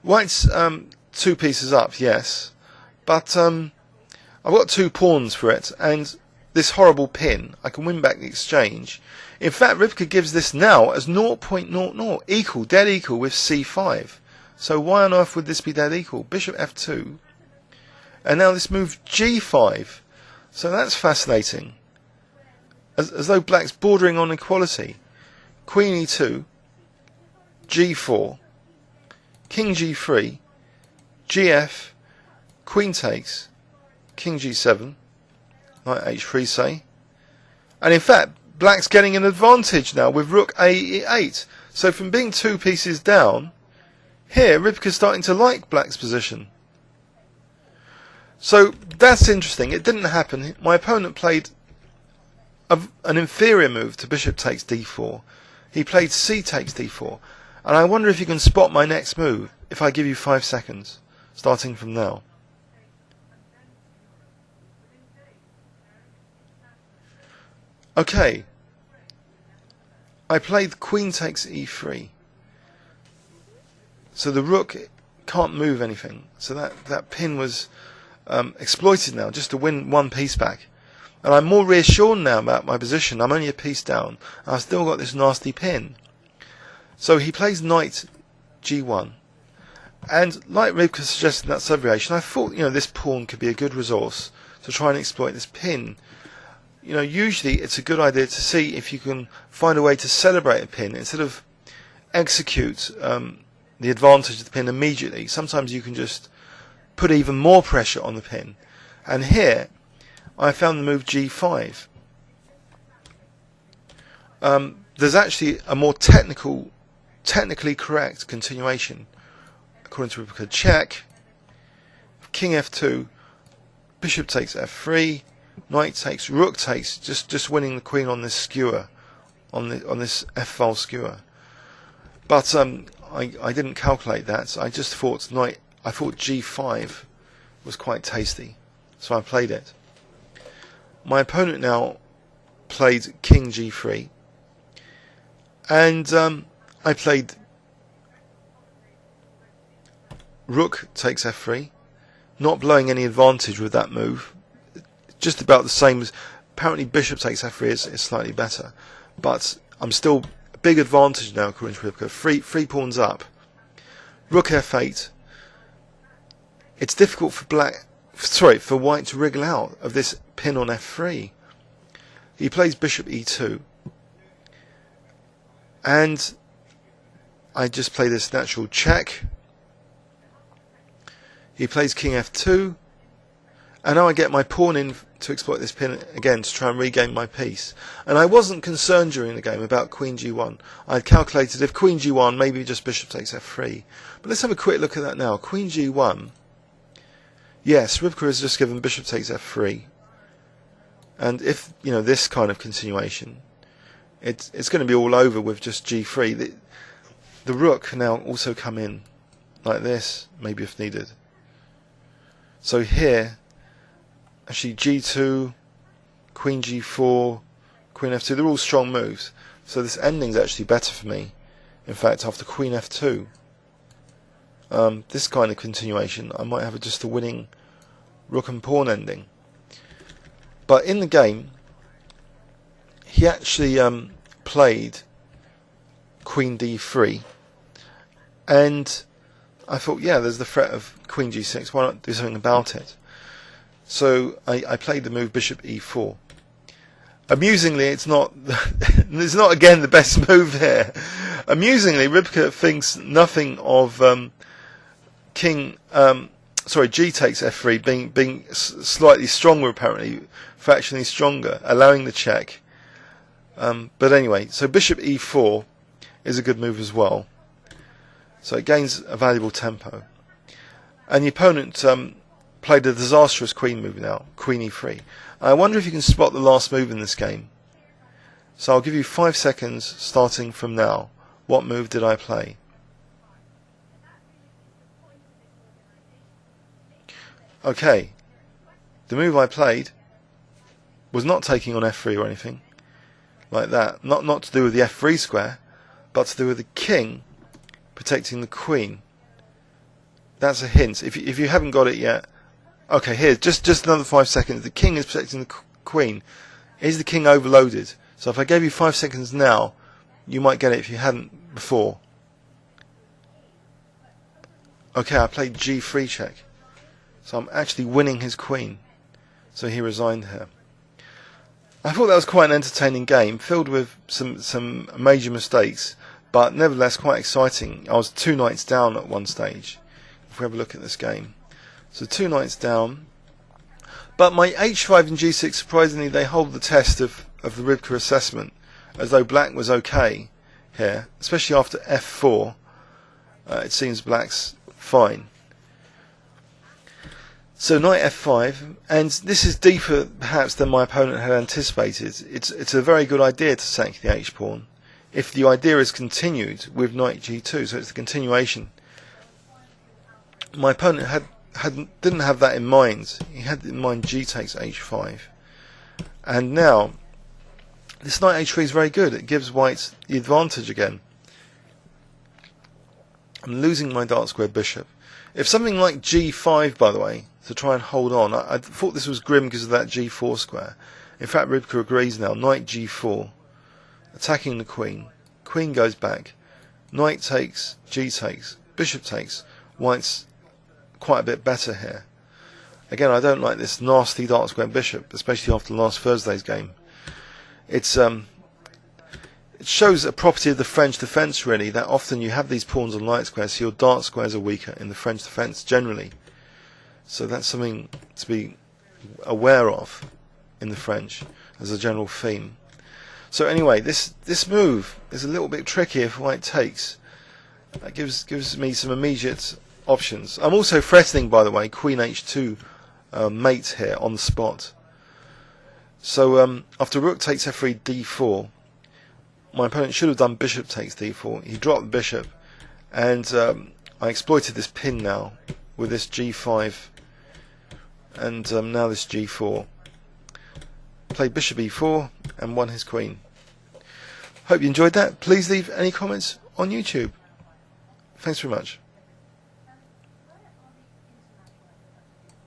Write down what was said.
White's 2 pieces up, yes, but I've got 2 pawns for it, and this horrible pin. I can win back the exchange. In fact, Rybka gives this now as 0.00 equal, dead equal with c5. So why on earth would this be dead equal? Bishop f2, and now this move g5. So that's fascinating. As though black's bordering on equality. Queen e2, g4, king g3, gf, queen takes, king g7, knight h3 say. And in fact, black's getting an advantage now with rook a8. So from being 2 pieces down, here Rybka's starting to like black's position. So that's interesting. It didn't happen. My opponent played an inferior move to bishop takes d4. He played c takes d4. And I wonder if you can spot my next move if I give you 5 seconds, starting from now. Okay. I played queen takes e3. So the rook can't move anything. So that pin was exploited now just to win 1 piece back. And I'm more reassured now about my position. I'm only a piece down. I've still got this nasty pin. So he plays knight g1. And like Rybka suggested in that sub-variation, I thought, this pawn could be a good resource to try and exploit this pin. Usually it's a good idea to see if you can find a way to celebrate a pin instead of execute the advantage of the pin immediately. Sometimes you can just put even more pressure on the pin. And here, I found the move g5. There's actually a more technically correct continuation. According to Rybka, check, king f2, bishop takes f3, knight takes, rook takes, just winning the queen on this skewer, on this f-file skewer. But I didn't calculate that. I just thought I thought g5 was quite tasty, so I played it. My opponent now played king g3, and I played rook takes f3, not blowing any advantage with that move. Just about the same as apparently bishop takes f3 is slightly better, but I'm still a big advantage now according to Rybka. Three pawns up. Rook f8. It's difficult for white to wriggle out of this pin on f3. He plays bishop e2, and I just play this natural check. He plays king f2, and now I get my pawn in to exploit this pin again to try and regain my piece. And I wasn't concerned during the game about queen g1. I had calculated if queen g1, maybe just bishop takes f3. But let's have a quick look at that now. Queen g1. Yes, Rybka has just given bishop takes f3. And if, this kind of continuation, it's going to be all over with just g3. The rook can now also come in like this, maybe if needed. So here, actually g2, queen g4, queen f2, they're all strong moves. So this ending's actually better for me. In fact, after queen f2, this kind of continuation, I might have just a winning rook and pawn ending. But in the game, he actually played queen d3, and I thought, yeah, there's the threat of queen g6, why not do something about it? So I played the move bishop e4. Amusingly, it's not again the best move here. Amusingly, Rybka thinks nothing of g takes f3 being slightly stronger, apparently fractionally stronger, allowing the check. But anyway, so bishop e4 is a good move as well. So it gains a valuable tempo. And the opponent played a disastrous queen move now, queen e3. I wonder if you can spot the last move in this game. So I'll give you 5 seconds starting from now. What move did I play? Okay, the move I played was not taking on f3 or anything like that. Not to do with the f3 square, but to do with the king protecting the queen. That's a hint. If you haven't got it yet, okay, here, just another 5 seconds. The king is protecting the queen. Is the king overloaded? So if I gave you 5 seconds now, you might get it if you hadn't before. Okay, I played g3 check. So I'm actually winning his queen. So he resigned here. I thought that was quite an entertaining game, filled with some major mistakes, but nevertheless quite exciting. I was 2 knights down at one stage, if we have a look at this game. So 2 knights down. But my h5 and g6, surprisingly, they hold the test of the Ribka assessment, as though black was okay here, especially after f4. It seems black's fine. So knight f5, and this is deeper perhaps than my opponent had anticipated. It's a very good idea to sack the h-pawn if the idea is continued with knight g2, so it's the continuation. My opponent didn't have that in mind. He had in mind g takes h5, and now this knight h3 is very good. It gives white the advantage again. I'm losing my dark square bishop. If something like g5, by the way, to try and hold on, I thought this was grim because of that g4 square. In fact, Ribka agrees now. Knight g4, attacking the queen. Queen goes back. Knight takes, g takes, bishop takes. White's quite a bit better here. Again, I don't like this nasty dark square bishop, especially after last Thursday's game. It shows a property of the French defence, really, that often you have these pawns on light squares, so your dark squares are weaker in the French defence generally. So that's something to be aware of in the French as a general theme. So anyway, this move is a little bit tricky if white takes. That gives me some immediate options. I'm also threatening, by the way, queen h2 mate here on the spot. So after rook takes f3 d4, my opponent should have done bishop takes d4. He dropped the bishop, and I exploited this pin now with this g5 and now this g4. Played bishop e4 and won his queen. Hope you enjoyed that. Please leave any comments on YouTube. Thanks very much.